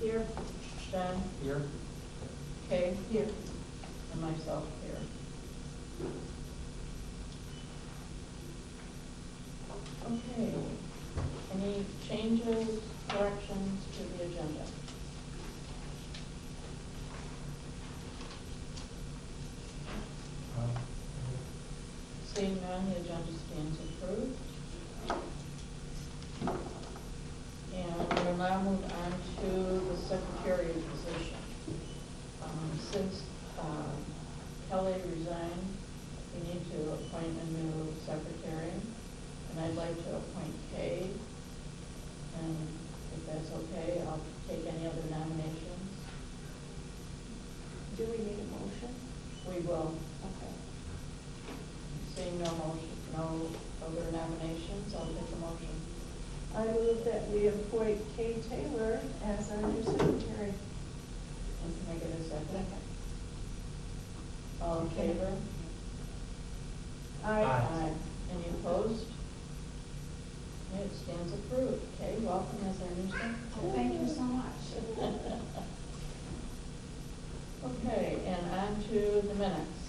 here. John? Here. Kay? Here. And myself here. Okay. Any changes, corrections to the agenda? Seeing none, the agenda stands approved. And we'll now move on to the secretary position. Since Kelly resigned, we need to appoint a new secretary, and I'd like to appoint Kay. And if that's okay, I'll take any other nominations. Do we need a motion? We will. Okay. Seeing no motion, no other nominations, I'll take a motion. I move that we appoint Kay Taylor as our new secretary. And can I get a second? All in favor? Aye. Any opposed? Okay, it stands approved. Okay, welcome as our new secretary. Thank you so much. Okay, and on to the minutes.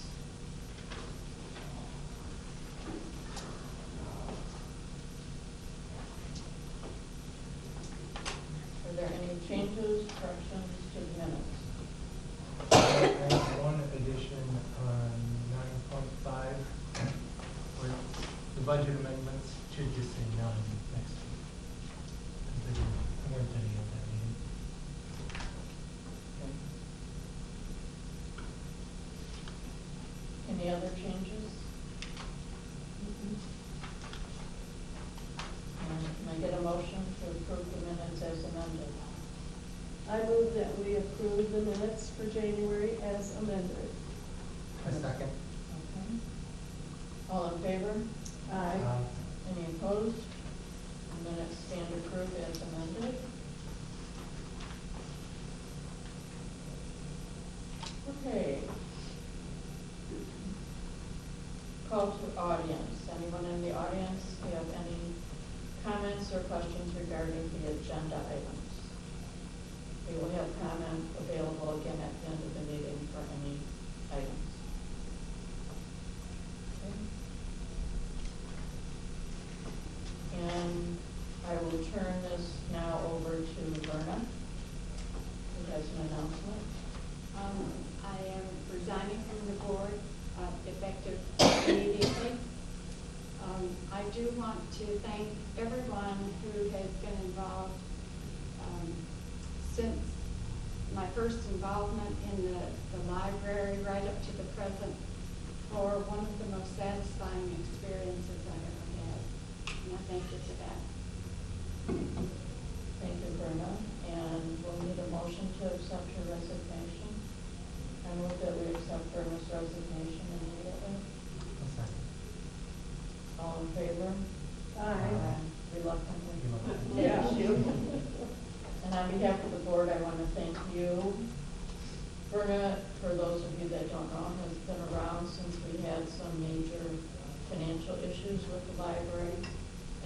Are there any changes, corrections to the minutes? I have one addition on 9.5, where the budget amendments should just say none next to it. I weren't any of that meeting. Okay. Any other changes? And can I get a motion to approve the minutes as amended? I move that we approve the minutes for January as amended. A second. Okay. All in favor? Aye. Any opposed? The minutes stand approved as amended. Okay. Call to audience. Anyone in the audience have any comments or questions regarding the agenda items? We will have comment available again at the end of the meeting for any items. Okay. And I will turn this now over to Verna, who has an announcement. I am resigning from the board, effective immediately. I do want to thank everyone who has been involved since my first involvement in the library right up to the present, for one of the most satisfying experiences I ever had. And I thank you for that. Thank you, Verna. And we'll need a motion to accept her resignation. I move that we accept Verna's resignation immediately. A second. All in favor? Aye. Reluctantly. Reluctantly. Yes, you. And on behalf of the board, I want to thank you. Verna, for those of you that don't know, has been around since we had some major financial issues with the library.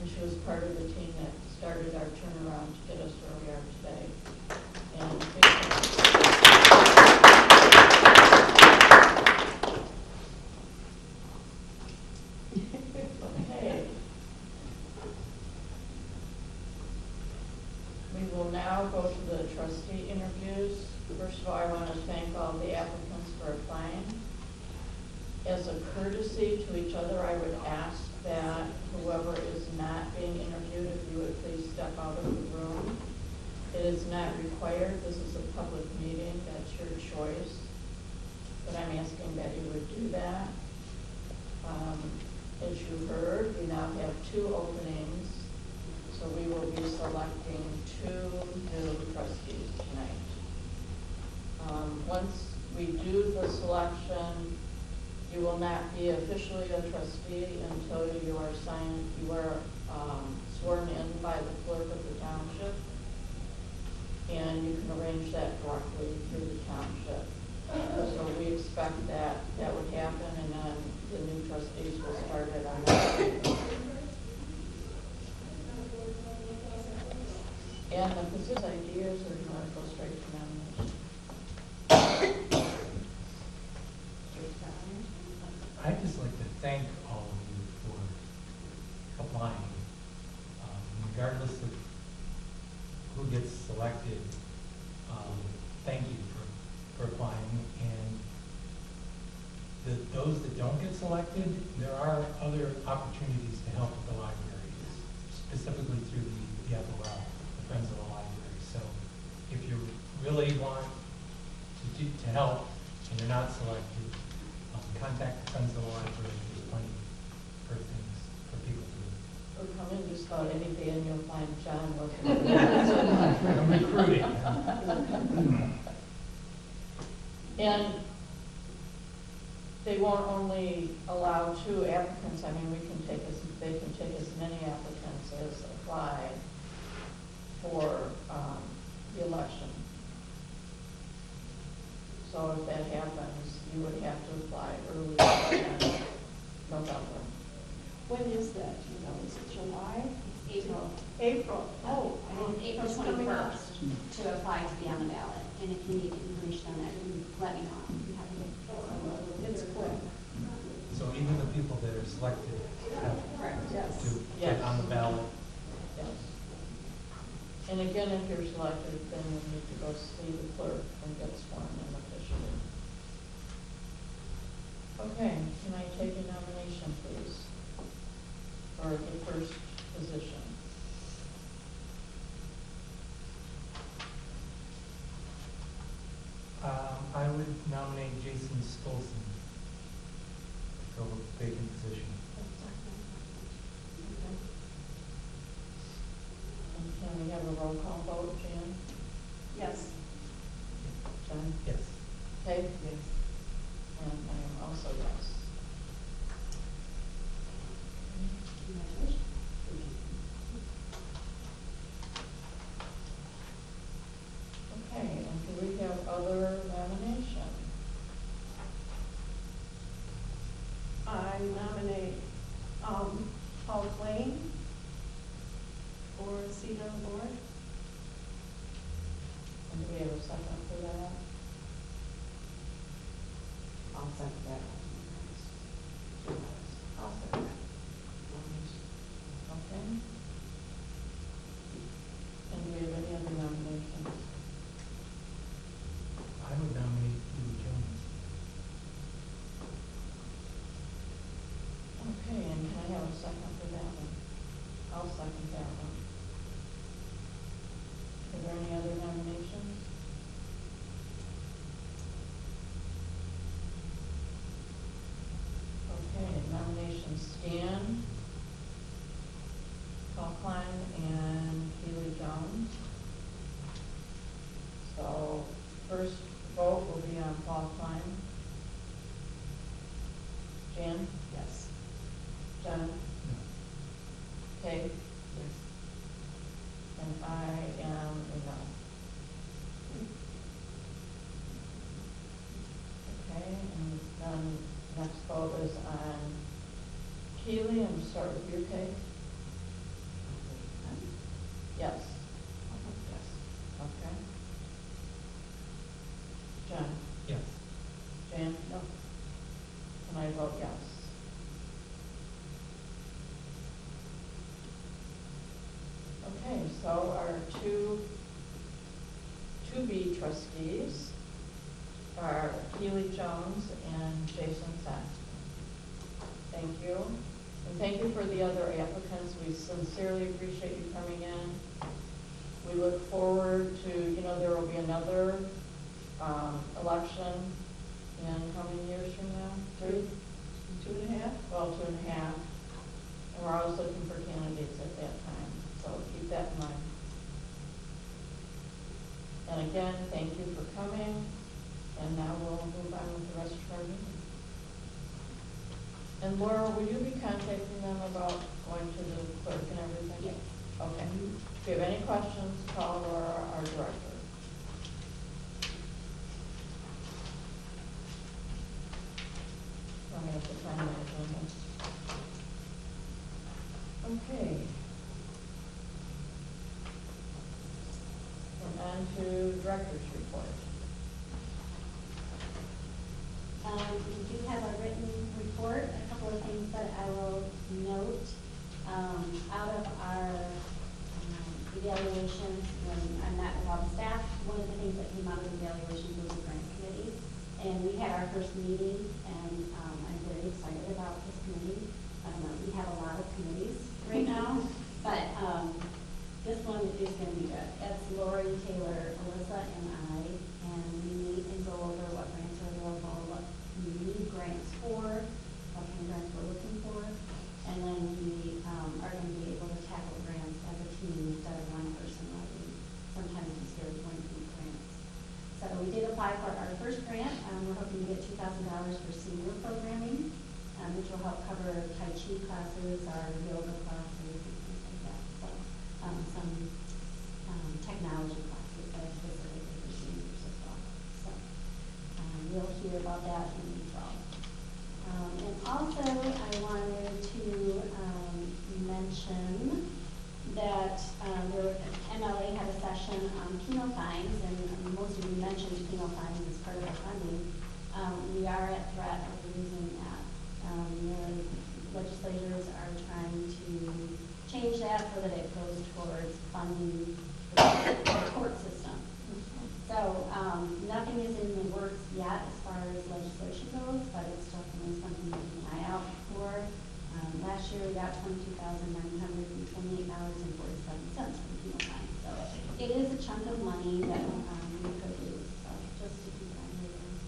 And she was part of the team that started our turnaround to get us where we are today. And okay. We will now go to the trustee interviews. First of all, I want to thank all the applicants for applying. As a courtesy to each other, I would ask that whoever is not being interviewed, if you would please step out of the room. It is not required. This is a public meeting. That's your choice. But I'm asking that you would do that. As you heard, we now have 2 openings. So we will be selecting 2 new trustees tonight. Once we do the selection, you will not be officially a trustee until you are sworn in by the clerk of the township. And you can arrange that directly through the township. So we expect that would happen, and then the new trustees will start at our next meeting. Dan, if this is ideas, or do you want to go straight to nomination? I'd just like to thank all of you for applying. Regardless of who gets selected, thank you for applying. And those that don't get selected, there are other opportunities to help with the library, specifically through the FOL, the Friends of the Library. So if you really want to help and you're not selected, contact the Friends of the Library. There's plenty for things for people to do. Or come in just about any day and you'll find John working. I'm recruiting. And they won't only allow 2 applicants, I mean, they can take as many applicants as apply for the election. So if that happens, you would have to apply early in November. When is that, you know, is it July? April. April, oh. April it's coming up. 21st to apply to be on the ballot. And if you need information on that, you let me know. I'm happy to. It's quick. So even the people that are selected have Yes. to get on the ballot. Yes. And again, if you're selected, then you need to go see the clerk and get sworn in officially. Okay, can I take a nomination, please? For the first position? I would nominate Jason Stolzen for the vacant position. And can we have a roll call vote, Jan? Yes. John? Yes. Kate? Yes. And I am also yes. Okay, and do we have other nomination? I nominate Paul Blaine for a seat on the board. And do we have a second for that? I'll second that. I'll second. Okay. And do we have any other nominations? I would nominate Julie Jones. Okay, and can I have a second for that one? I'll second that one. Are there any other nominations? Okay, nominations stand. Paul Klein and Keely Jones. So first vote will be on Paul Klein. Jan? Yes. John? No. Kate? Yes. And I am a no. Okay, and then next vote is on Keely. I'm sorry, you, Kate? Yes. Yes. Okay. John? Yes. Jan? No. And I vote yes. Okay, so our two to-be trustees are Keely Jones and Jason Saxton. Thank you. And thank you for the other applicants. We sincerely appreciate you coming in. We look forward to, there will be another election in how many years from now? 3? 2.5? Well, 2.5. And we're always looking for candidates at that time, so keep that in mind. And again, thank you for coming, and now we'll move on with the rest of our meeting. And Laura, will you be contacting them about going to the clerk and everything? Yes. Okay. If you have any questions, call Laura, our director. I'm going to put time on the agenda. Okay. to director's report. We do have a written report, a couple of things that I will note. Out of our evaluations, when I'm not with all the staff, one of the things that came out of the evaluations was the grant committee. And we had our first meeting, and I'm very excited about this committee. We have a lot of committees right now, but this one is going to be good. That's Lori, Taylor, Alyssa, and I, and we meet and go over what grants are available, what we need grants for, what kind of grants we're looking for, and then we are going to be able to tackle grants as a team instead of one person writing. Sometimes it's very going to be grants. So we did apply for our first grant. We're hoping to get $2,000 for senior programming, which will help cover Tai Chi classes, our yoga classes, and things like that. So some technology classes that are specifically for seniors as well. So we'll hear about that in April. And also, I wanted to mention that MLA had a session on penal fines, and most of you mentioned penal fines as part of our funding. We are at threat of losing that. The legislators are trying to change that so that it goes towards funding the court system. So nothing is in the works yet as far as legislation goes, but it's definitely something to keep an eye out for. Last year we got $22,928.47 from penal fines. So it is a chunk of money that we could lose. So just to keep that in mind.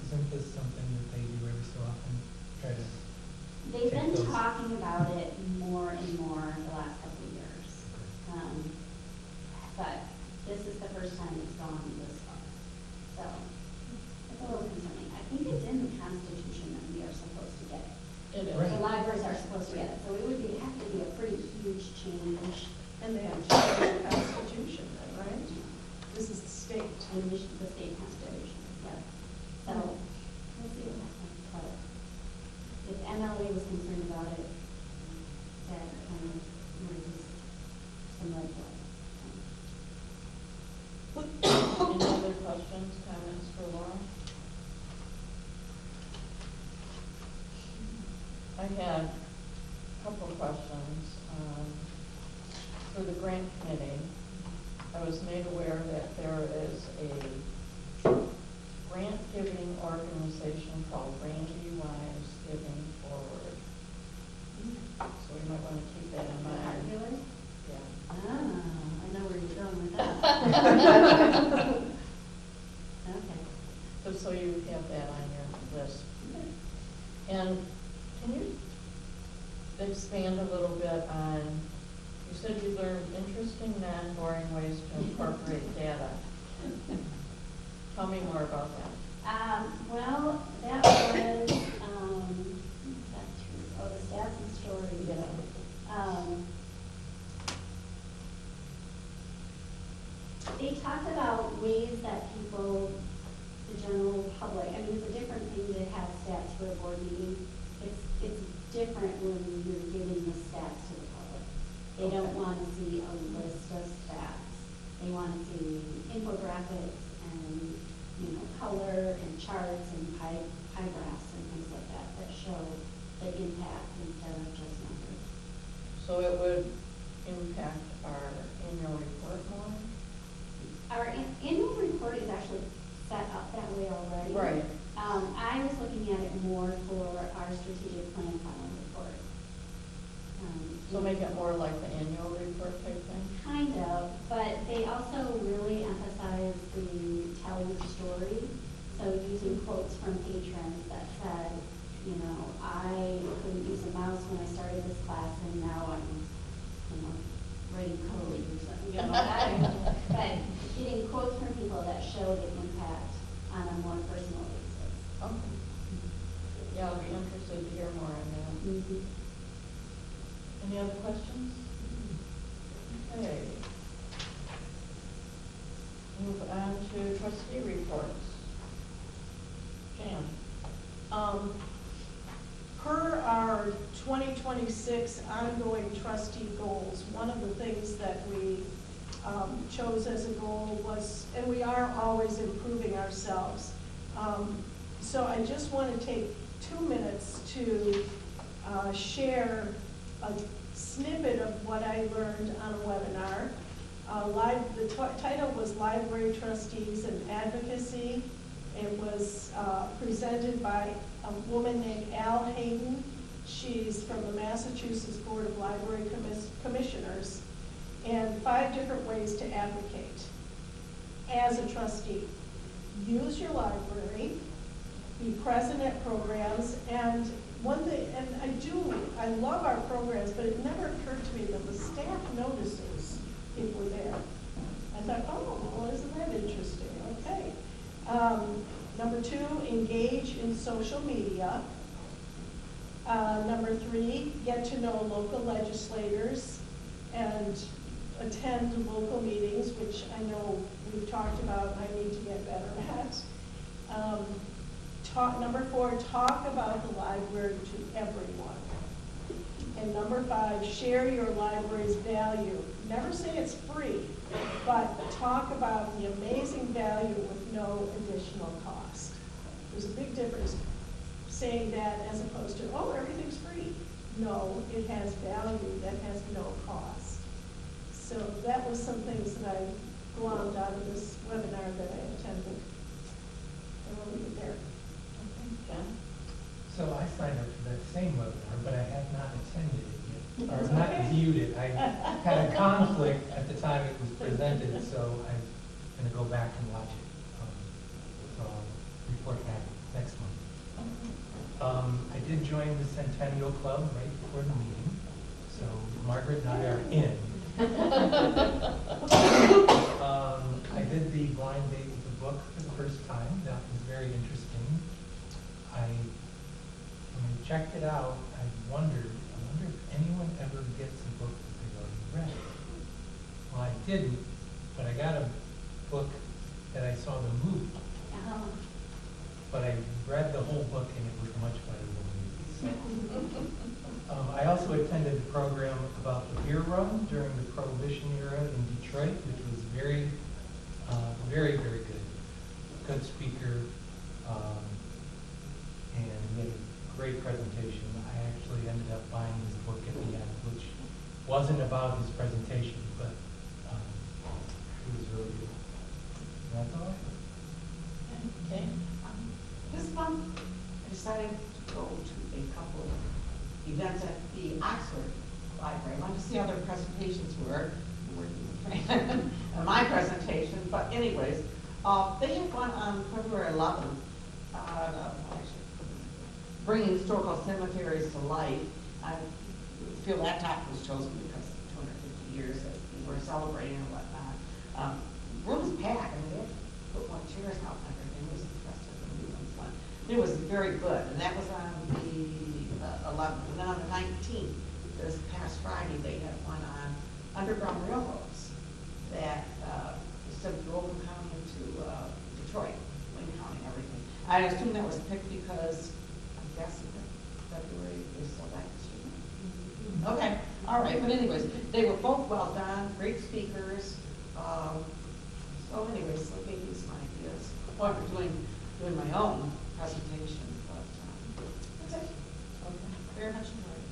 Isn't this something that they do every so often? Try to They've take been those- talking about it more and more the last couple of years. But this is the first time it's gone this far. So it's a little concerning. I think it's in the Constitution that we are supposed to get it. It is. Right. The libraries are supposed to get it, so it would have to be a pretty huge change. And they have to change the Constitution then, right? This is the state. In the state constitution, yeah. So, we'll see what happens, but if MLA was concerned about it, that kind of raises some red flags. Any other questions, comments for Laura? I had a couple of questions. For the grant committee, I was made aware that there is a grant-giving organization called Randy Wise Giving Forward. So we might want to keep that in mind. Popular? Yeah. Ah, I know where you're going with that. Okay. Just so you have that on your list. And can you expand a little bit on, you said you learned interesting, non-boring ways to incorporate data. Tell me more about that. Well, that was, the stats and stories. Yeah. They talked about ways that people, the general public, I mean, it's a different thing to have stats for a board meeting. It's different when you're giving the stats to the public. They don't want to see a list of stats. They want to see infographics and, color and charts and pie graphs and things like that that show the impact instead of just numbers. So it would impact our annual report more? Our annual report is actually set up that way already. Right. I was looking at it more for our strategic plan final report. So make it more like the annual report type thing? Kind of, but they also really emphasize the telling the story. So using quotes from patrons that said, I couldn't use a mouse when I started this class and now I'm, writing code or something, but getting quotes from people that show the impact on a more personal basis. Okay. Yeah, I'll be interested to hear more on that. Mm-hmm. Any other questions? Okay. Move on to trustee reports. Jan? Per our 2026 ongoing trustee goals, one of the things that we chose as a goal was, and we are always improving ourselves. So I just want to take 2 minutes to share a snippet of what I learned on a webinar. The title was Library Trustees and Advocacy. It was presented by a woman named Al Hayden. She's from the Massachusetts Board of Library Commissioners, and 5 different ways to advocate as a trustee. Use your library, be present at programs, and one thing, and I love our programs, but it never occurred to me that the staff notices if we're there. I thought, oh, well, isn't that interesting? Okay. Number 2, engage in social media. Number 3, get to know local legislators and attend local meetings, which I know we've talked about I need to get better at. Number 4, talk about the library to everyone. And number 5, share your library's value. Never say it's free, but talk about the amazing value with no additional cost. There's a big difference saying that as opposed to, oh, everything's free. No, it has value that has no cost. So that was some things that I glommed out of this webinar that I attended. And we'll leave it there. Jen? So I signed up for that same webinar, but I have not attended it yet, or That's not okay. viewed it. I had a conflict at the time it was presented, so I'm going to go back and watch it. So I'll report back next month. I did join the Centennial Club right before the meeting, so Margaret and I are in. I did the blind date with the book for the first time. That was very interesting. When I checked it out, I wondered if anyone ever gets a book that they've already read. Well, I didn't, but I got a book that I saw the movie. But I read the whole book and it was much better than the movie. So, I also attended the program about the beer run during the Prohibition era in Detroit, which was very, very good. Good speaker, and he had a great presentation. I actually ended up buying his book at the end, which wasn't about his presentation, but it was really good. And that's all I have. Okay. This month, I decided to go to a couple of events at the Oxford Library. I wanted to see how their presentations were. My presentation, but anyways, they had one on February 11th, bringing historical cemeteries to life. I feel that topic was chosen because 250 years that we were celebrating and whatnot. Room was packed, and they had put one chairs out and everything. It was interesting and new and fun. It was very good, and that was on the 11th. And then on the 19th, this past Friday, they had one on underground railroads that sent through Oakland County into Detroit, Wayne County, and everything. I assume that was picked because I'm guessing that February is so like this. Okay, all right, but anyways, they were both well done, great speakers. So anyways, so I gave you some ideas. Or doing my own presentation, but that's it. Okay. Very much enjoyed.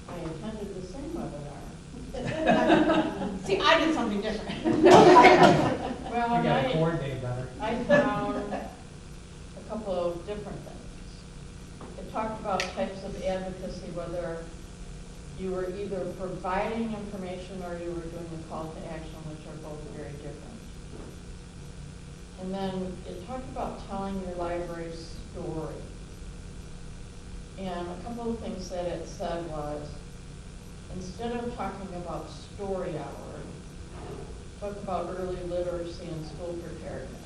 I attended the same webinar. See, I did something different. Well, You got to coordinate better. I found a couple of different things. It talked about types of advocacy, whether you were either providing information or you were doing a call to action, which are both very different. And then it talked about telling your library's story. And a couple of things that it said was, instead of talking about story hour, talk about early literacy and school preparedness.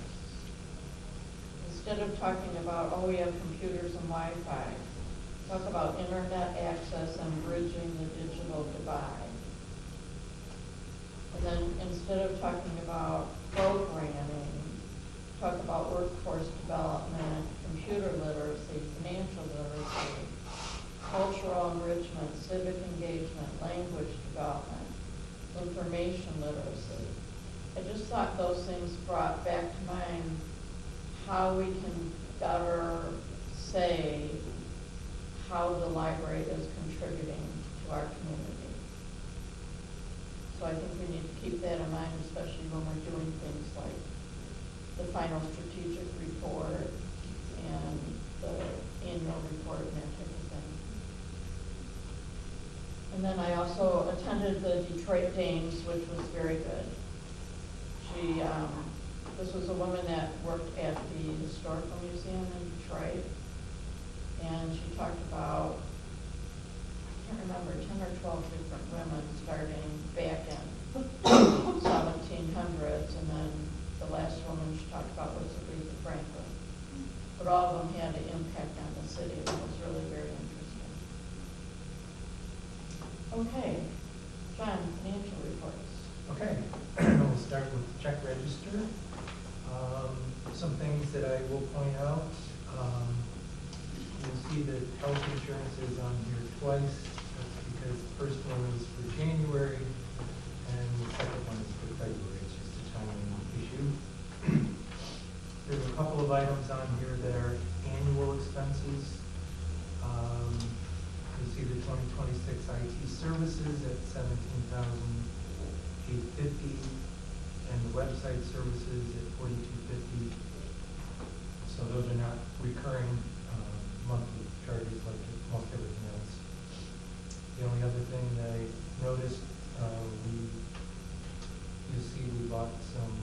Instead of talking about, oh, we have computers and Wi-Fi, talk about internet access and bridging the digital divide. And then instead of talking about programming, talk about workforce development, computer literacy, financial literacy, cultural enrichment, civic engagement, language development, thought those things brought back to mind how we can better say how the library is contributing to our community. So I think we need to keep that in mind, especially when we're doing things like the final strategic report and the annual report and that type of thing. And then I also attended the Detroit Dames, which was very good. She, this was a woman that worked at the Historical Museum in Detroit, and she talked about, I can't remember, 10 or 12 different women starting back in 1700s, and then the last woman she talked about was Aretha Franklin. But all of them had an impact on the city, and it was really very interesting. Okay, John, financial reports. Okay, we'll start with the check register. Some things that I will point out. You'll see that health insurance is on here twice. That's because the first one is for January and the second one is for February. It's just a timing issue. There's a couple of items on here that are annual expenses. You see the 2026 IT services at $17,850 and the website services at $4,250. So those are not recurring monthly charges like most everything else. The only other thing that I noticed, you'll see we bought some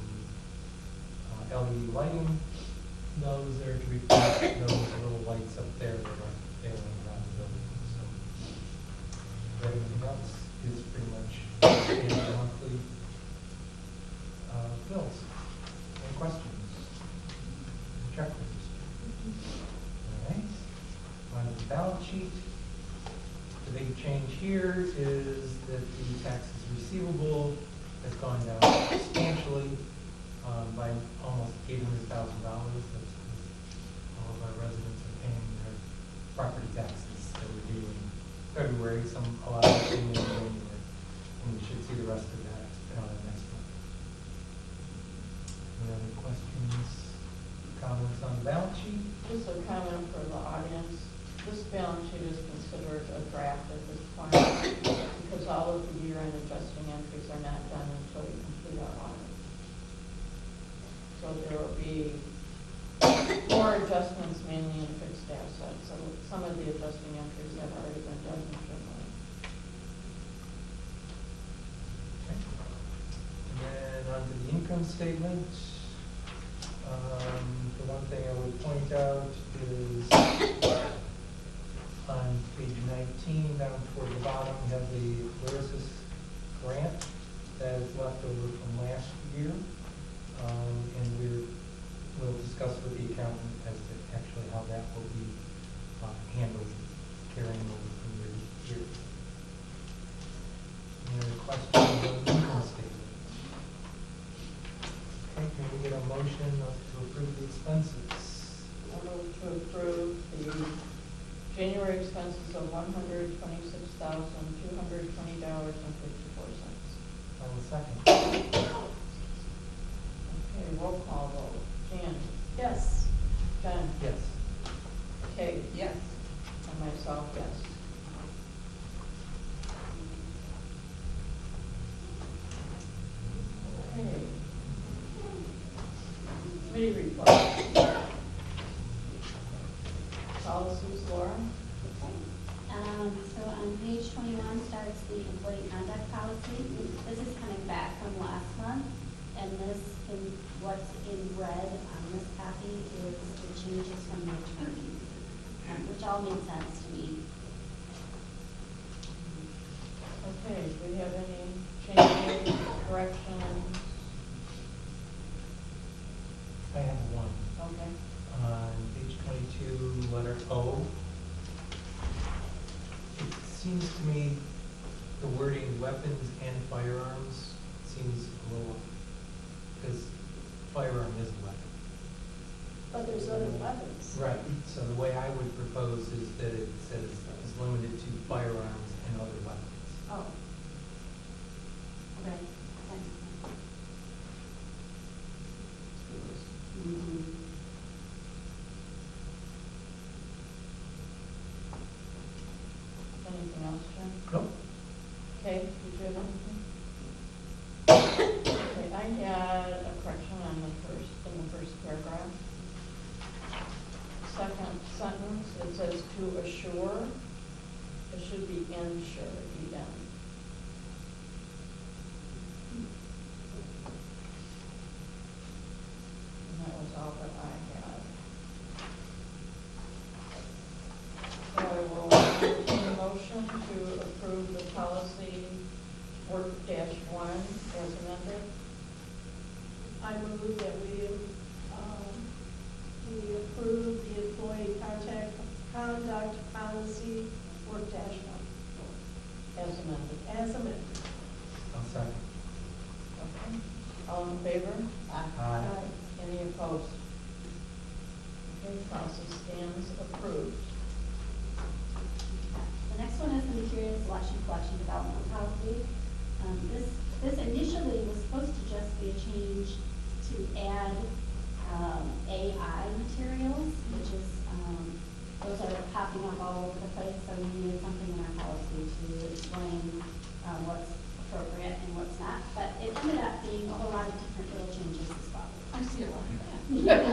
LED lighting. Those are to replace those little lights up there that are failing around the building. So everything else is pretty much standard monthly bills. Any questions? Check register. All right. On the balance sheet, the big change here is that the taxes receivable has gone down substantially by almost $800,000. That's because all of our residents are paying their property taxes that were due in February, a lot of them in January. And we should see the rest of that next month. Any other questions, comments on the balance sheet? Just a comment for the audience. This balance sheet is considered a draft at this point because all of the year-end adjusting entries are not done until we complete our audit. So there will be more adjustments mainly in fixed assets. So some of the adjusting entries have already been done internally. Okay. And then onto the income statement. The one thing I would point out is on page 19, down toward the bottom, we have the Lyrasis grant that is left over from last year. And we'll discuss with the accountant as to actually how that will be handled, carrying over from year to year. Any other questions on the income statement? Okay, can we get a motion to approve the expenses? I move to approve the January expenses of $126,220.54. I will second. Okay, roll call vote. Jan? Yes. Jen? Yes. Kate? Yes. And myself, yes. Okay. Committee report. Policies, Laura? So on page 21 starts the employee conduct policy. This is coming back from last month, and what's in red on this copy is the changes from the attorney, which all made sense to me. Okay, do we have any changes, corrections? I have one. Okay. On page 22, letter O. It seems to me the wording weapons and firearms seems a little, because firearm is a weapon. But there's other weapons. Right, so the way I would propose is that it says is limited to firearms and other weapons. Oh. Okay. as amended. I move that we approve the employee conduct policy work dash one As amended. as amended. I'll second. Okay. All in favor? Aye. Any opposed? Okay, policy stands approved. The next one is the material selection collection development policy. This initially was supposed to just be a change to add AI materials, which is, those are popping up all over the place, so we needed something in our policy to explain what's appropriate and what's not. But it ended up being a whole lot of different little changes as well. I see a lot of that.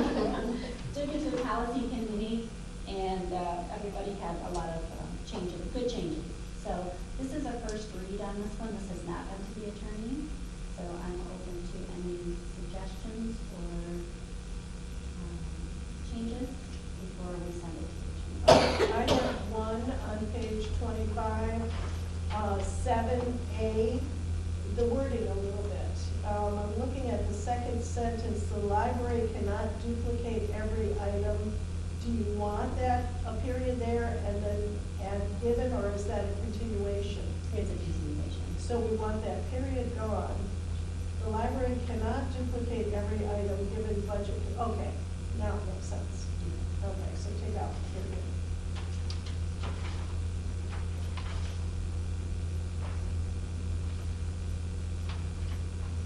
Took it to the policy committee, and everybody had a lot of changes, good changes. So this is a first read on this one. This has not been to the attorney, so I'm open to any suggestions or changes before we send it to the attorney. I have one on page 25, 7A, the wording a little bit. I'm looking at the second sentence, the library cannot duplicate every item. Do you want that, a period there and then add given, or is that a continuation? It's a continuation. So we want that period gone. The library cannot duplicate every item given budget. Okay, now it makes sense. Okay, so take out the period.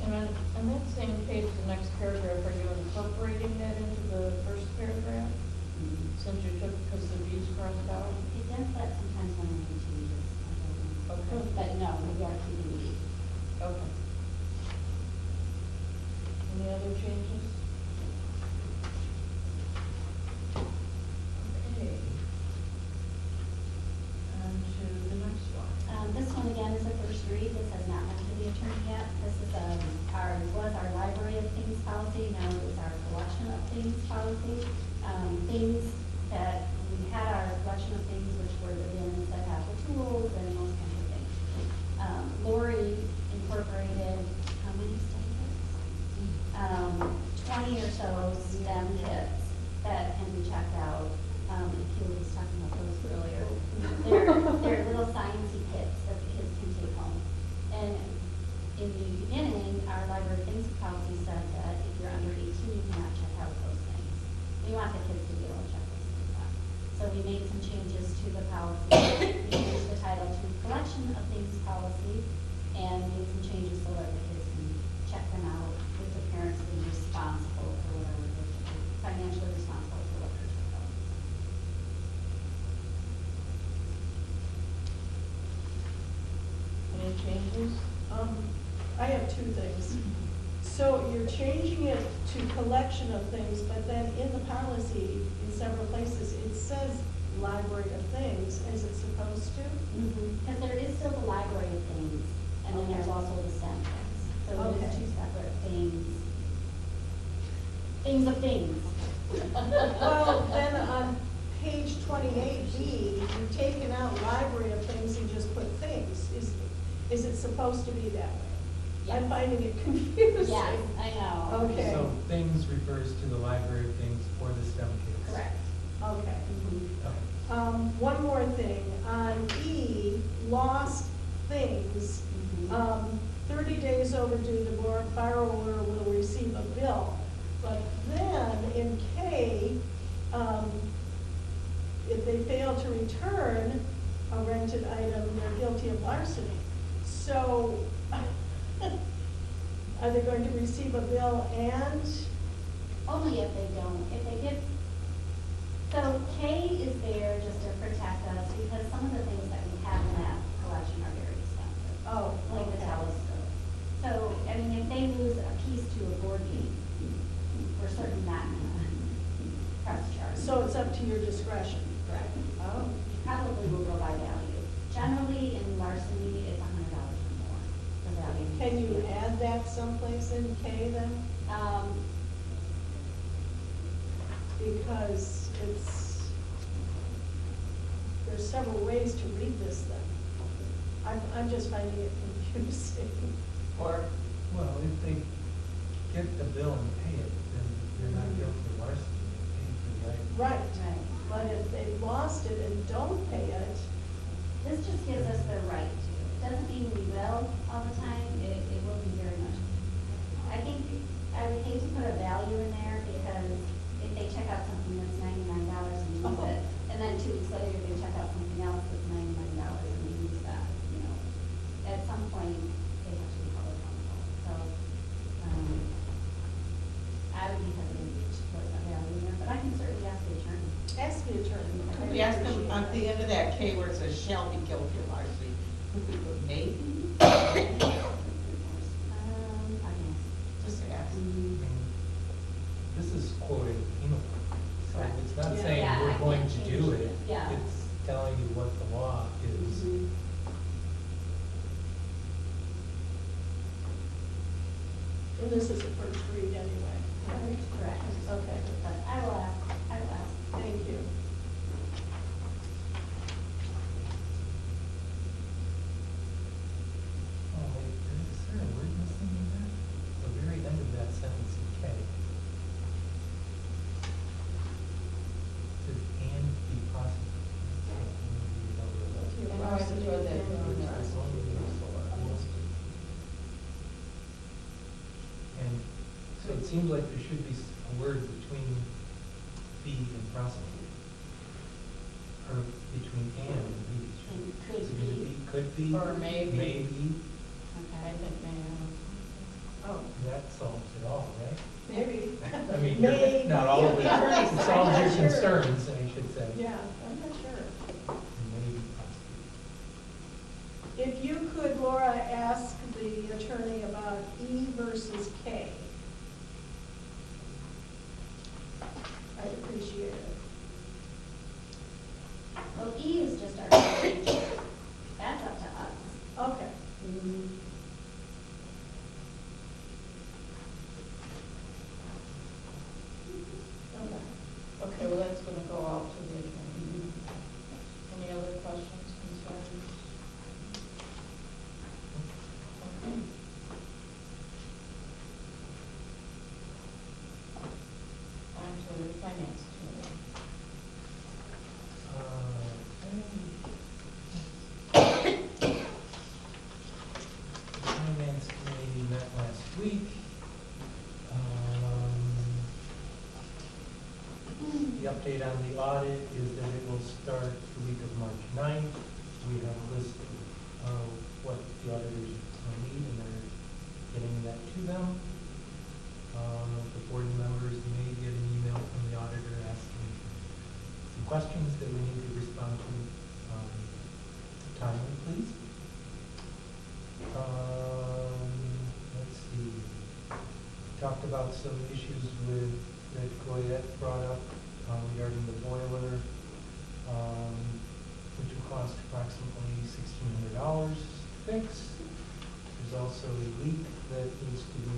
And on that same page, the next paragraph, are you incorporating that into the first paragraph? Since you took, because the B's crossed out? It does that sometimes when I make changes. I don't know. Okay. But no, we are keeping these. Okay. Any other changes? Okay. On to the next one. This one again is a first read. This has not been to the attorney yet. This is was our library of things policy. Now it is our collection of things policy. Things that we had our collection of things, which were the bins that have the tools and those kinds of things. Lori incorporated how many STEM kits? 20 or so STEM kits that can be checked out. Keely was talking about those earlier. They're little sciencey kits that the kids can take home. And in the beginning, our library things policy said that if you're under 18, you cannot check out those things. We want the kids to be able to check those things out. So we made some changes to the policy. We changed the title to collection of things policy and made some changes so that the kids can check them out with the parents being responsible for whatever they're doing, financially responsible for what they're doing. Any changes? I have two things. So you're changing it to collection of things, but then in the policy, in several places, it says library of things. Is it supposed to? Because there is still the library of things, and then there's also the STEM things. So it Okay. is two separate things. Things of things. Well, then on page 28B, you've taken out library of things and just put things. Is it supposed to be that way? I'm Yes. finding it confusing. Yes, I know. Okay. So things refers to the library of things for the STEM kids. Correct. Okay. Mhm. Okay. One more thing, on E, lost things, Mhm. 30 days overdue, the borrower will receive a bill. But then in K, if they fail to return a rented item, they're guilty of larceny. So are they going to receive a bill and? Only if they don't, if they get, so K is there just to protect us because some of the things that we have in that collection are very expensive. Oh, Like the okay. telescope. So, I mean, if they lose a piece to a board game, we're certainly not gonna press charge. So it's up to your discretion? Correct. Oh. Probably will go by value. Generally, in larceny, it's $100 or more, the value. Can you add that someplace in K then? Because there's several ways to read this then. I'm just finding it confusing. Or, Well, if they get the bill and pay it, then they're not guilty of larceny, they're paying for the item. Right, Right. but if they lost it and don't pay it, This just gives us the right to. It doesn't mean we will all the time, it will be very much. I think, I would hate to put a value in there, because if they check out something that's $99 and use it, and then 2 weeks later, they check out something else that's $99 and they use that, you know, at some point, they have to be held accountable. So, I would be hesitant to put a value in there, but I can certainly ask the attorney. ask the attorney. could we ask them on the end of that K where it says shall be guilty of larceny? Maybe? I guess. Just ask. I mean, this is quoting penal code, so Correct. it's not Yeah. saying Yeah, I we're going can't to change do it. it. Yeah. It's telling you what the law is. Mhm. And this is the first read anyway. Correct. Okay, But I will ask, thank you. Oh, wait, is there a word missing in that? The very end of that sentence in K. Says and be prosecuted. I know I just read that. And so it seems like there should be a word between be and prosecute. Or between and be. And could Is it gonna be. Could be. Or maybe. Maybe, I think maybe. Oh, that solves it all, right? maybe. I mean, Maybe. not all of it, Yeah. it solves I'm your not sure. concerns, I should say. Yeah, I'm not sure. And maybe prosecute. If you could, Laura, ask the attorney about E versus K. I'd appreciate it. Well, E is just our procedure. That's up to us. Okay. Okay. Okay, well, that's gonna go out to the attorney. Any other questions, concerns? Okay. On to the finance committee. The Finance committee met last week. The update on the audit is that it will start the week of March 9th. We have a list of what the auditors will need, and they're getting that to them. The board members may get an email from the auditor asking some questions that we need to respond to timely, please. Let's see. Talked about some issues that Goyette brought up regarding the boiler, which will cost approximately $1,600 to fix. There's also a leak that needs to be,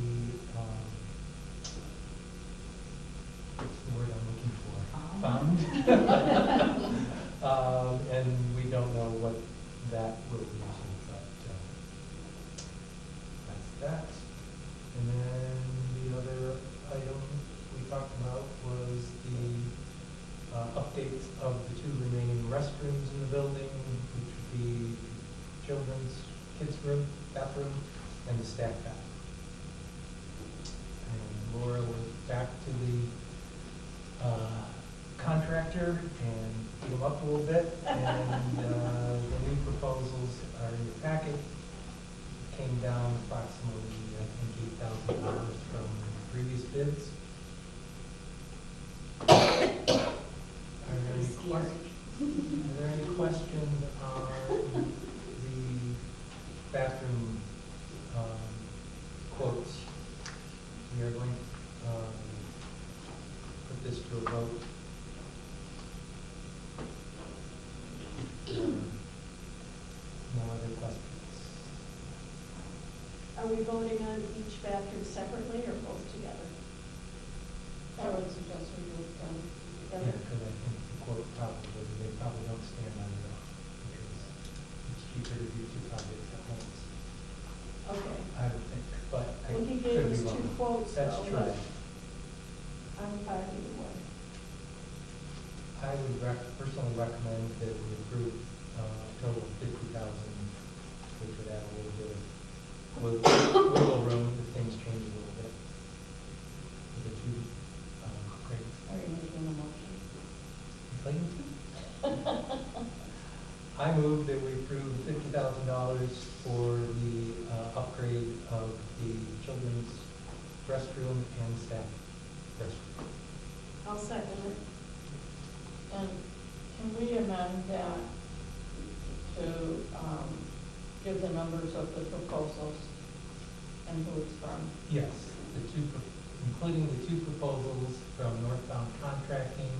what's the word I'm looking for? Found. And we don't know what that will lead to, but that's that. And then the other item we talked about was the updates of the 2 remaining restrooms in the building, which would be children's, kids' room, bathroom, and the staff bath. And Laura went back to the contractor and beat them up a little bit, and the new proposals are in your packet. Came down approximately, I think, $8,000 from previous bids. Are there any questions on the bathroom quotes? We are going to put this to a vote. No other questions? Are we voting on each bathroom separately or both together? I would suggest we do it Yeah, Together? because I think the quote probably, they probably don't stand on it all, because it's cheaper to do 2 projects at once. votes. That's though, true. but I'm fine either way. I would personally recommend that we approve a total of 50,000, which would add a little bit of wiggle room if things change a little bit. For the two upgrades. Are you making a motion? You claim to? I move that we approve $50,000 for the upgrade of the children's restroom and staff restroom. I'll second it. And can we amend that to give the numbers of the proposals and who it's from? Yes, including the two proposals from Northbound Contracting,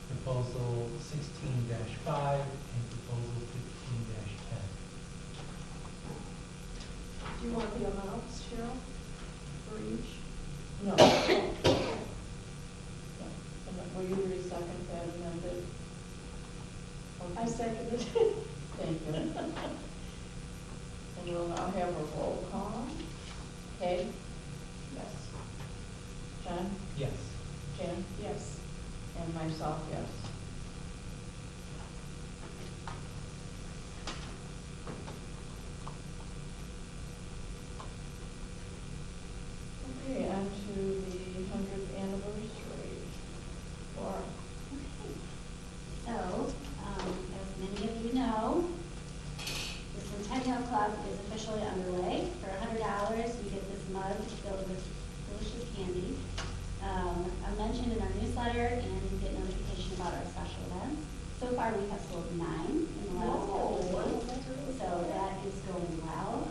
proposal 16-5 and proposal 15-10. Do you want the amounts, Cheryl, for each? No. No. And then will you re-second that amended? I second it. Thank you. And we'll now have a roll call. Kay? Yes. John? Yes. Jan? Yes. And myself, yes. Okay, on to the 100th anniversary. Laura? So, as many of you know, the Centennial Club is officially underway. For $100, you get this mug filled with delicious candy. I mentioned in our newsletter, and you get notification about our special events. So far, we have sold 9 in the last couple of weeks, so that is going well.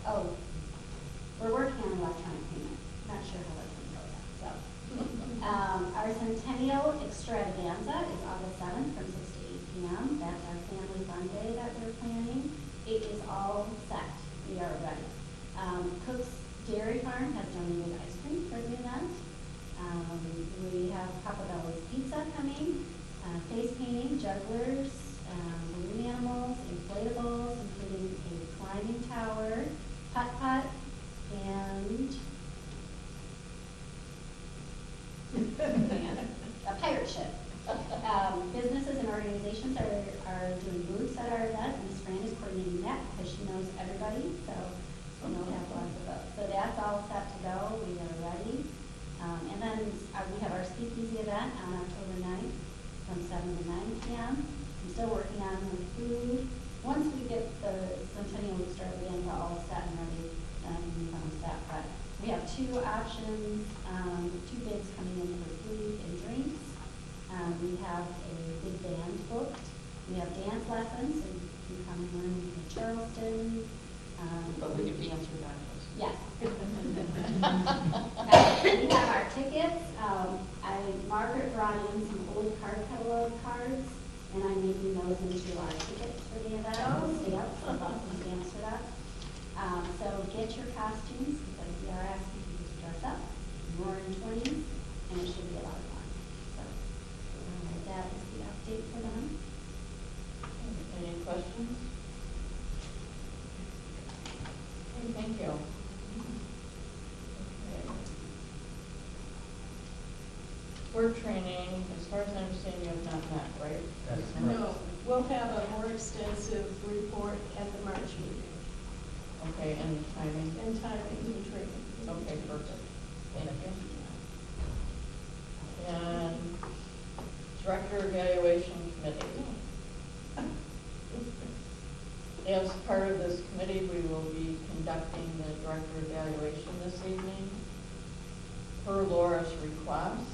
Oh, we're working on electronic payment. Not sure how that's going to go yet. So, our Centennial Extravaganza is August 7th from 6 to 8 p.m. That's our family fun day that we're planning. It is all set. We are ready. Cook's Dairy Farm has donated ice cream for the event. We have Papa Bella's Pizza coming, face painting, jugglers, balloon animals, inflatables, including a climbing tower, putt-putt, and a pirate ship. Businesses and organizations are doing booths at our event. Ms. Fran is coordinating that because she knows everybody, so we'll have lots of those. So that's all set to go. We are ready. And then we have our speakeasy event on October 9th from 7 to 9 p.m. I'm still working on the food. Once we get the Centennial Extravaganza all set and ready, then I can move on to that. But we have 2 options, 2 bids coming in for food and drinks. We have a big band booked. We have dance lessons, so you can come and learn in Charleston. But we can dance without us. Yes. We have our tickets. Margaret brought in some old card catalog cards, and I'm making those into our tickets for the event. Stay up, so lots of dance with us. So get your costumes, because we are asking you to dress up. More in 20s, and it should be a lot of fun. So that is the update for them. Any questions? Okay, thank you. Okay. Work training, as far as I understand, you have not met, right? That's correct. No, we'll have a more extensive report at the March meeting, Okay, and timing? and timing and training. Okay, perfect. Thank you. And Director Evaluation Committee. As part of this committee, we will be conducting the director evaluation this evening. Per Laura's request,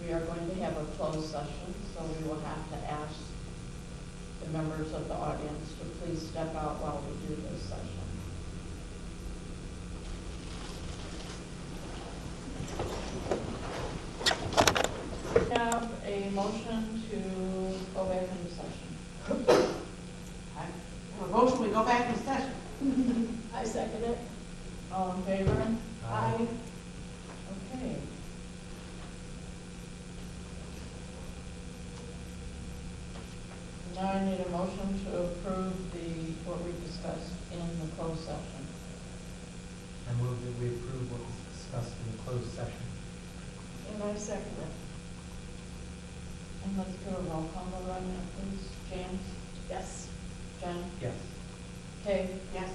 we are going to have a closed session, so we will have to ask the members of the audience to please step out while we do this session. Have a motion to go back into session. A motion, we go back in session. I second it. All in favor? Aye. Okay. Now I motion to approve what we discussed in the closed session. I move that we approve what was discussed in the closed session. And I second it. And let's do a roll call vote on that, please. James? Yes. Jen? Yes. Kay? Yes.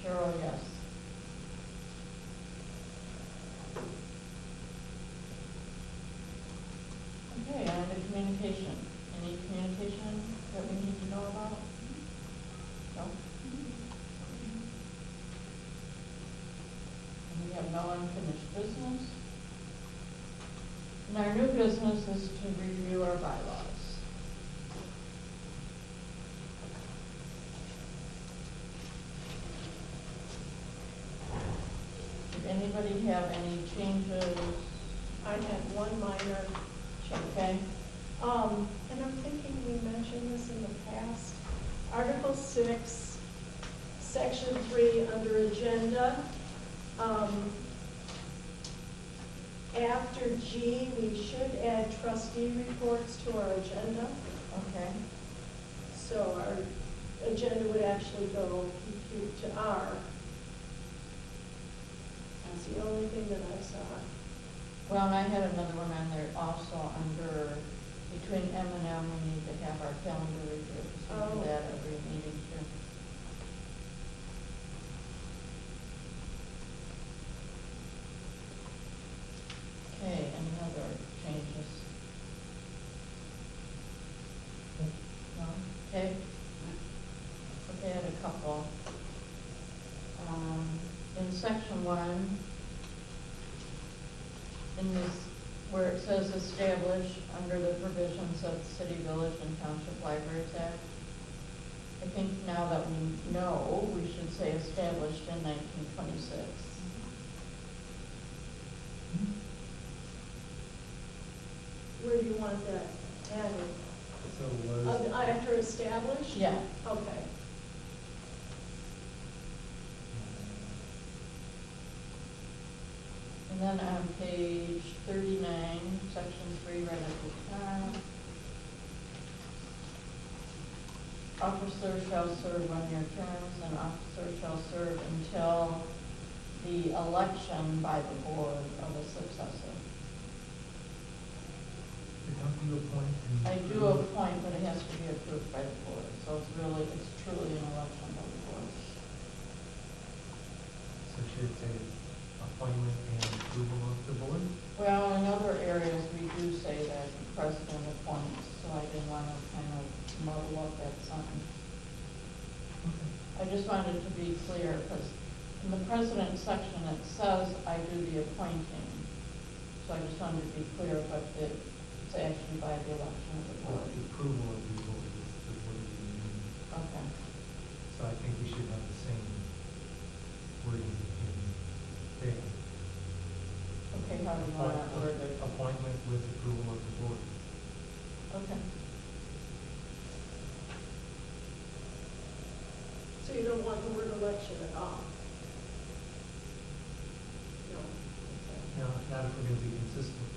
Cheryl, yes. Okay, on to communication. Any communication that we need to know about? No? And we have no unfinished business. And our new business is to review our bylaws. Did anybody have any changes? I had one minor change. Okay, And I'm thinking we mentioned this in the past. Article 6, Section 3, under Agenda. After G, we should add trustee reports to our agenda. okay. So our agenda would actually go PQ to R. That's the only thing that I saw. Well, and I had another one on there also under, between M and M, we need to have our calendar review, because we Oh. do that every meeting too. Okay, any other changes? No? Okay. Okay, I had a couple. In section 1, in this, where it says establish under the provisions of the City, Village, and Township Libraries Act, I think now that we know, we should say established in 1926. Where do you want that added? So was, After established? Yeah. Okay. And then on page 39, section 3, right at the top, officer shall serve 1-year terms, and officer shall serve until the election by the board of a successor. don't you appoint? and I do approve? appoint, but it has to be approved by the board, so it's truly an election by the board. So should it say appointment and approval of the board? Well, in other areas, we do say that the president appoints, so I didn't want to kind of muddle up that sentence. Okay. I just wanted to be clear, because in the president section, it says I do the appointing. So I just wanted to be clear, but it's actually by the election of the Well, board. the approval of the board is what it means. Okay. So I think we should have the same wording in there. Okay, how do you want to word it? Appointment with approval of the board. Okay. So you don't want the word election at all? No. No, not if we're going to be consistent.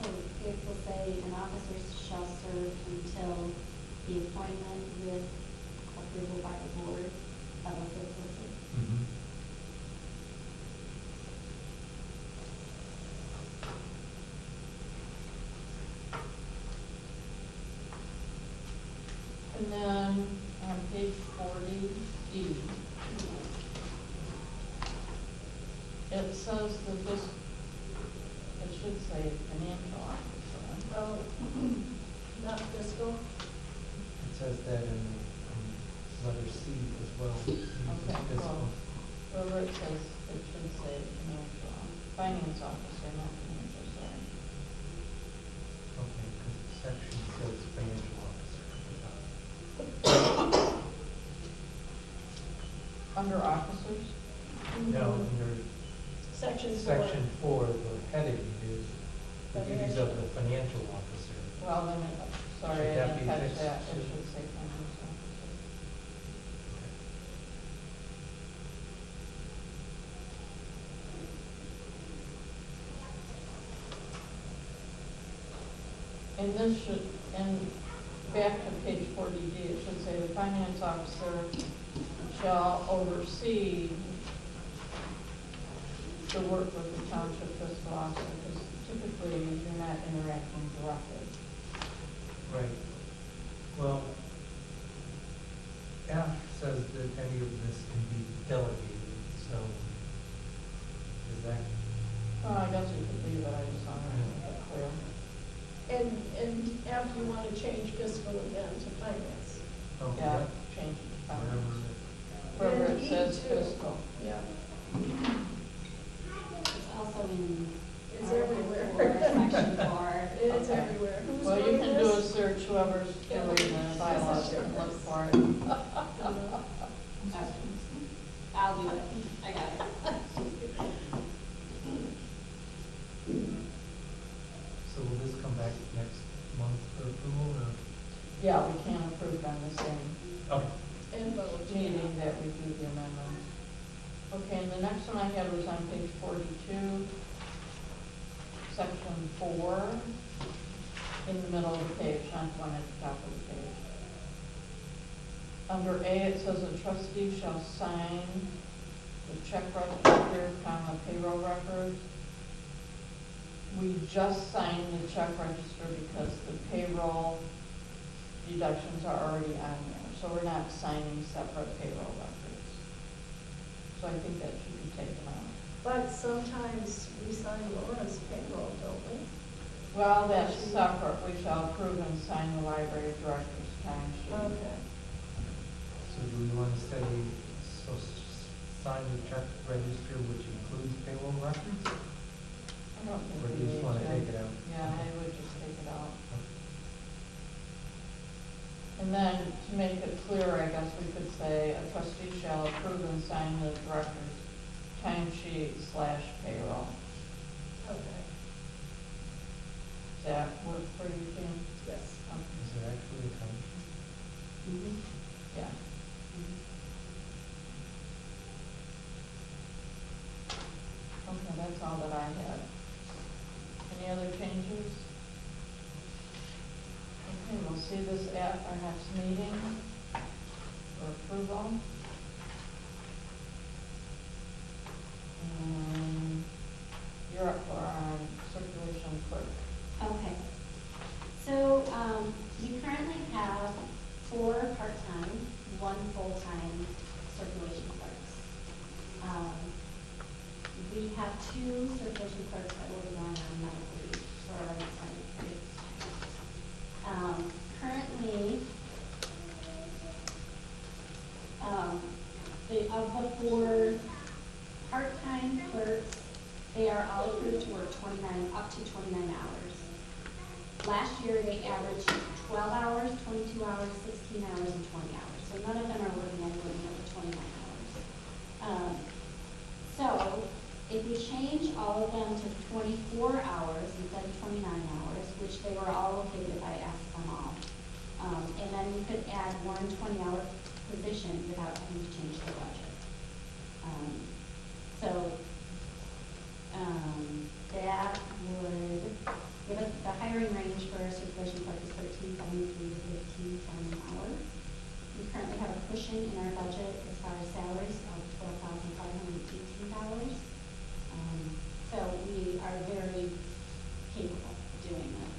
So it will say an officer shall serve until the appointment with approval by the board of a successor. Mm-hmm. And then on page 40E, it says that this, it should say financial officer. Oh, not fiscal? It says that in letter C as well. Okay, Fiscal. well, where it says, it should say financial, finance officer, not financial, sorry. Okay, because the section says financial officer at the top. Under officers? No, under Section 4. section 4, the heading is the duties of the financial officer. Well, then, sorry, Should I that didn't be catch fixed that, it too? should say financial officer. And this should, and back to page 40D, it should say the finance officer shall oversee the work with the township fiscal officer, because typically you're not interacting directly. Right. Well, F says that any of this can be delegated, so is that? Well, I guess you could leave it, I just want to make it clear. And after you want to change fiscal again to finance. Oh, Yeah, change it to Whatever. finance. Wherever And it E says too. fiscal. Yeah, It's also in. It's Article everywhere. 4, Section 4. it's Okay. everywhere. Who's Well, you doing can do a this? search, whoever's doing the bylaws can look for it. Okay. I'll do it. I got it. So will this come back next month for approval, or? Yeah, we can approve on the same Okay. And vote. meeting that we do the amendments. Okay, and the next one I had was on page 42, section 4, in the middle of the page, not the one at the top of the page. Under A, it says a trustee shall sign the check register, comma, payroll records. We just signed the check register because the payroll deductions are already on there, so we're not signing separate payroll records. So I think that should be taken out. But sometimes we sign Laura's payroll, don't we? Well, that's separate, we shall approve and sign the library director's time sheet. Okay. So do we want to say, so sign the check register, which includes payroll records? I don't think Or we do you need just want to take it out? Yeah, I would just take it out. And then to make it clear, I guess we could say a trustee shall approve and sign the director's time sheet / payroll. Okay, Does that work for you, Jean? yes. Is there actually a time? Mhm. Yeah. Okay, that's all that I had. Any other changes? Okay, we'll see this at our next meeting for approval. And you're up for our circulation clerk. Okay. So, we currently have 4 part-time, 1 full-time circulation clerks. We have 2 circulation clerks that will be going on medical leave for our next period. Currently, of the 4 part-time clerks, they are all approved to work 29, up to 29 hours. Last year, they averaged 12 hours, 22 hours, 16 hours, and 20 hours. So none of them are working anywhere near the 29 hours. So if we change all of them to 24 hours instead of 29 hours, which they were all okay with, I asked them all. And then we could add 1 20-hour position without having to change the budget. That would give us, the hiring range for our circulation clerk is $13.73 to $15.10 an hour. We currently have a cushion in our budget as far as salaries of $12,518. So we are very capable of doing this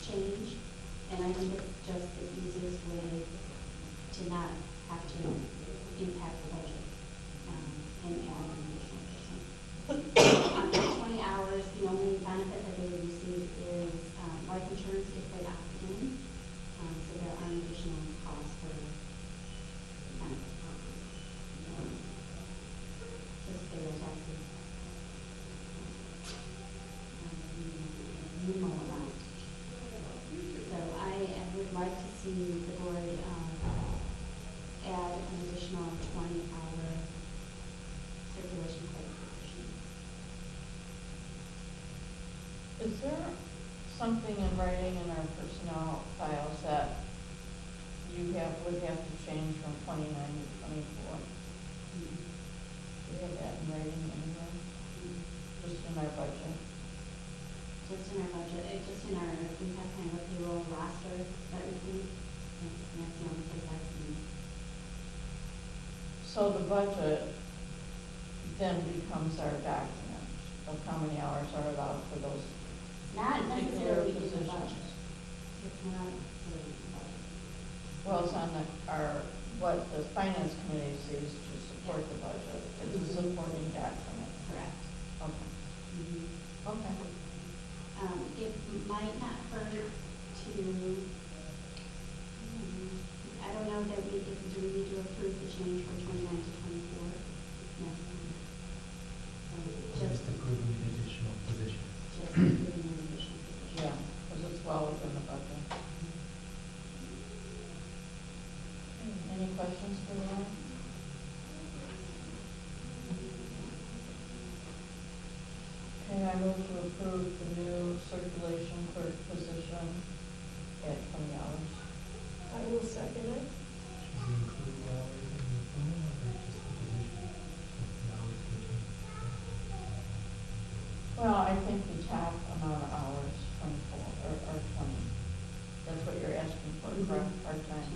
change, and I think it's just the easiest way to not have to impact the budget and add an additional person. After 20 hours, the only benefit that they would receive is life insurance if they opt in. So there are additional costs for benefits. Just payroll taxes. Minimal amount. So I would like to see the board add an additional 20-hour circulation clerk position. Is there something in writing in our personnel files that you would have to change from 29 to 24? Do you have that in writing anywhere? Just in our budget? Just in our budget, just in our, we have kind of a So the budget then becomes our document of how many hours are allowed for those Not particular necessarily in the positions. budget. It's not really in the budget. Well, it's on what the finance committee sees to support the budget. It's a supporting document. Correct. Okay. Okay. It might not hurt to, I don't know that do we need to approve the change from 29 to 24? No. Just approving the additional position. Just approving the additional position. Yeah, because it's well within the budget. Any questions for Lauren? Okay, I move to approve the new circulation clerk position at 20 hours. I will second it. Should we include the hours in the approval or just the position? The hours per change? Well, I think the top amount of hours, 24, or 20. That's what you're asking for, correct? Part-time.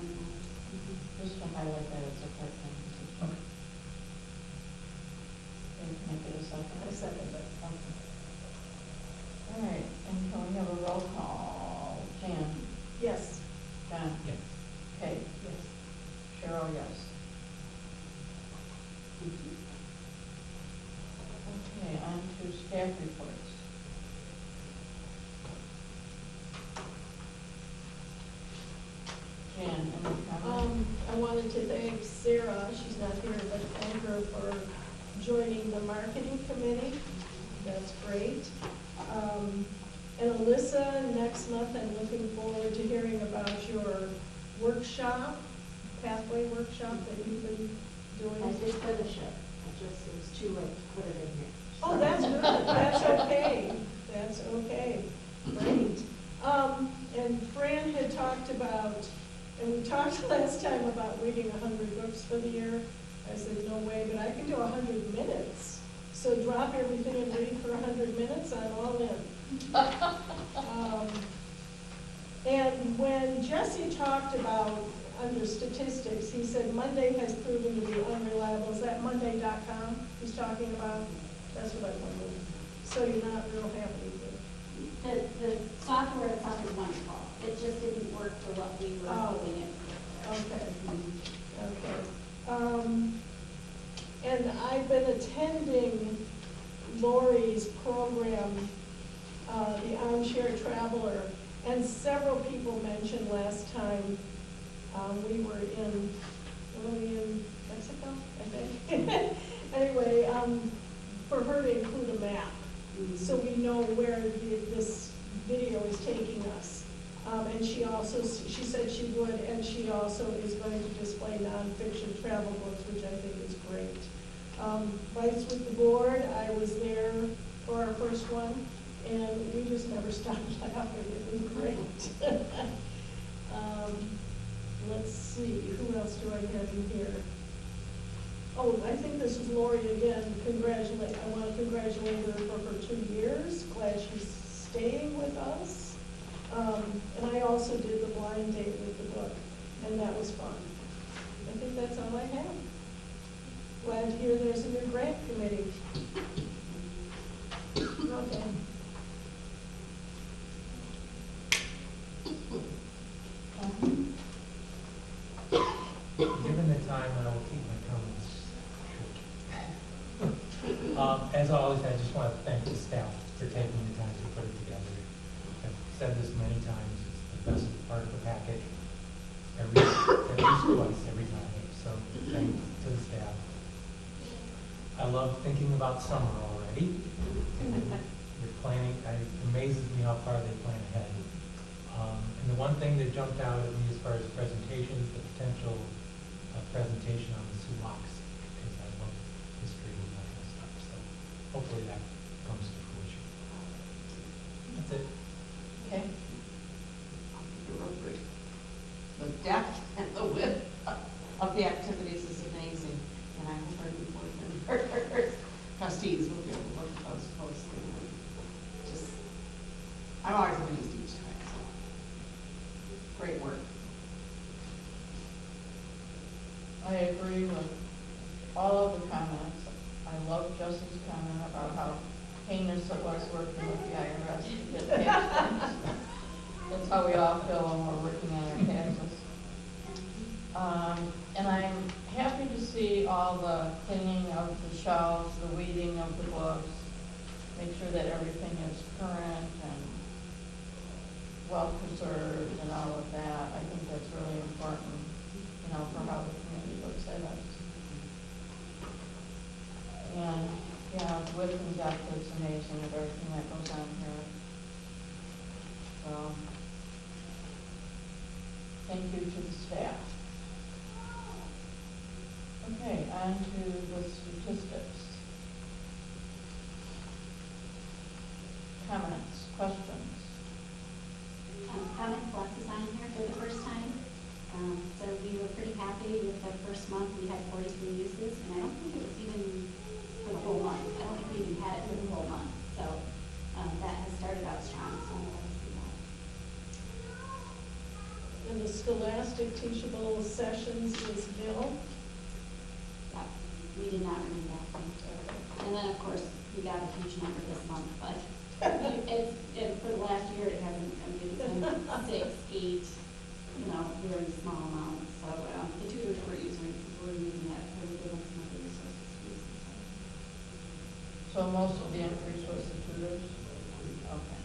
Just to highlight that it's a part-time position. Okay. And can I get a second? I second it. Okay. All right, and can we have a roll call? Jan? Yes. John? Yes. Kate? Yes. Cheryl, yes. Okay, on to staff reports. Jan, any comments? I wanted to thank Sarah, she's not here, but thank her for joining the marketing committee. That's great. And Alyssa, next month, I'm looking forward to hearing about your workshop, pathway workshop that you've been I doing. did finish it. It was too late to put it in here. Oh, that's good, that's okay, that's okay, great. And Fran had talked about, and we talked last time about reading 100 books for the year. I said, no way, but I can do 100 minutes. So drop everything and read for 100 minutes, I'm all in. And when Jesse talked about, under statistics, he said Monday has proven to be unreliable. Is that Monday.com he's talking about? That's what I wondered. So you're not real happy with The software itself is wonderful. It just didn't work for what we were Oh. doing it for. Okay. And I've been attending Lori's program, the Armchair Traveler, and several people mentioned last time we were in Mexico, I think. Anyway, for her to include a map, so we know where this video is taking us. And she said she would, and she also is going to display nonfiction travel books, which I think is great. Bites with the Board, I was there for our first one, and we just never stopped laughing, it was great. Let's see, who else do I have in here? Oh, I think this is Lori again, I want to congratulate her for her 2 years, glad she's staying with us. And I also did the blind date with the book, and that was fun. I think that's all I have. Glad to hear there's a new grant committee. Okay. Given the time, I will keep my comments short. As always, I just want to thank the staff for taking the time to put it together. I've said this many times, it's the best part of the packet, at least twice every time. So thanks to the staff. I love thinking about summer already. You're planning, it amazes me how far they plan ahead. And the one thing that jumped out at me as far as presentations, the potential presentation on the Sulaks, because I love history and that kind of stuff. So hopefully that comes to fruition. That's it. Okay. The depth and the width of the activities is amazing, and I hope our new board members, trustees will be able to look at those closely. Just, I'm always amazed each time, so great work. I agree with all of the comments. I love Jesse's comment about how heinous it was working with the IRS to get tax returns. That's how we all feel when we're working on our taxes. And I'm happy to see all the cleaning of the shelves, the weeding of the books, make sure that everything is current and well preserved and all of that. I think that's really important, you know, for how the community looks at us. And, yeah, the width and depth is amazing of everything that goes on here. So, thank you to the staff. Okay, on to the statistics. Comments, questions? Common Plus is on here for the first time. So we were pretty happy with the first month. We had 43 uses, and I don't think it was even for the whole month. I don't think we even had it for the whole month. So that has started out strong, so I'm glad to see that. And the Scholastic Teachable Sessions is nil. Yeah, we did not read that one. And then, of course, we got a huge number this month, but for the last year, it hasn't, I mean, it's been 6, 8, you know, very small amounts. So the tutors we're using that for giving some of the resources to use. So most of the increase was the tutors? Okay.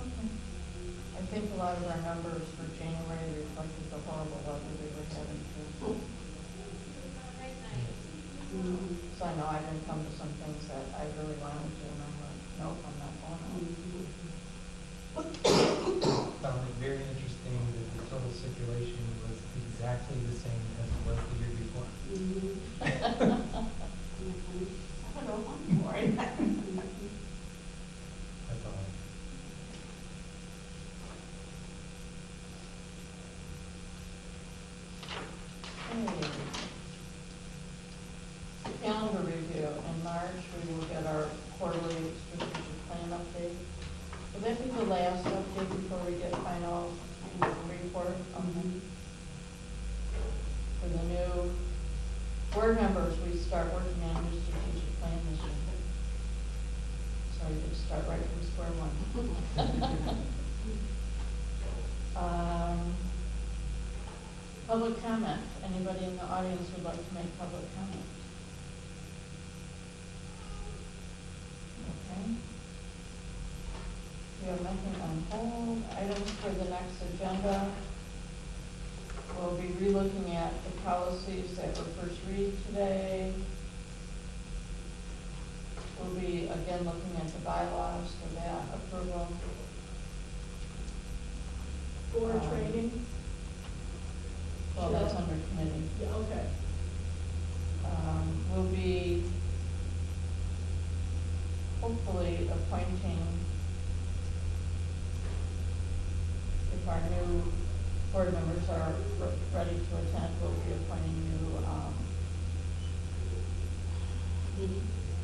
Okay. I think a lot of our numbers for January reflected the horrible weather we were having too. So I know I didn't come to some things that I really wanted to, and I'm like, nope, I'm not going on. Found it very interesting that the total circulation was exactly the same as it was the year before. I don't know more. That's all. Okay. Calendar review. In March, we will get our quarterly strategic plan update. Will that be the last update before we get final report? Okay. For the new board members, we start working on new strategic plan this year. So you just start right from square one. Public comment. Anybody in the audience would like to make public comment? Okay. We have nothing on hold. Items for the next agenda. We'll be relooking at the policies that were first read today. We'll be again looking at the bylaws for that approval. Board training. Well, that's under committee. Yeah, okay. We'll be hopefully appointing, if our new board members are ready to attend, we'll be appointing new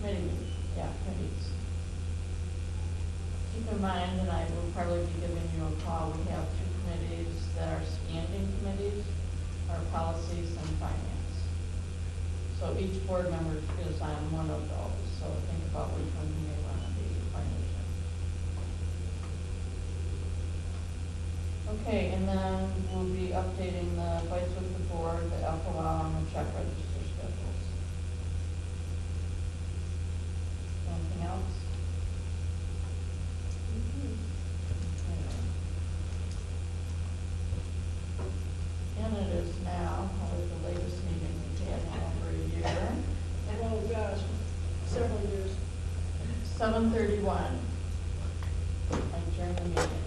committees. Keep in mind, and I will probably be giving you a call, we have 2 committees that are standing committees, our policies and finance. So each board member is on one of those, so think about which one you may want to be appointed to. Okay, and then we'll be updating the Bites with the Board, the FOL, and the check register schedules. Anything else? And it is now, probably the latest meeting we've had in over a year. Oh, gosh, several years. 7:31. I adjourn the meeting.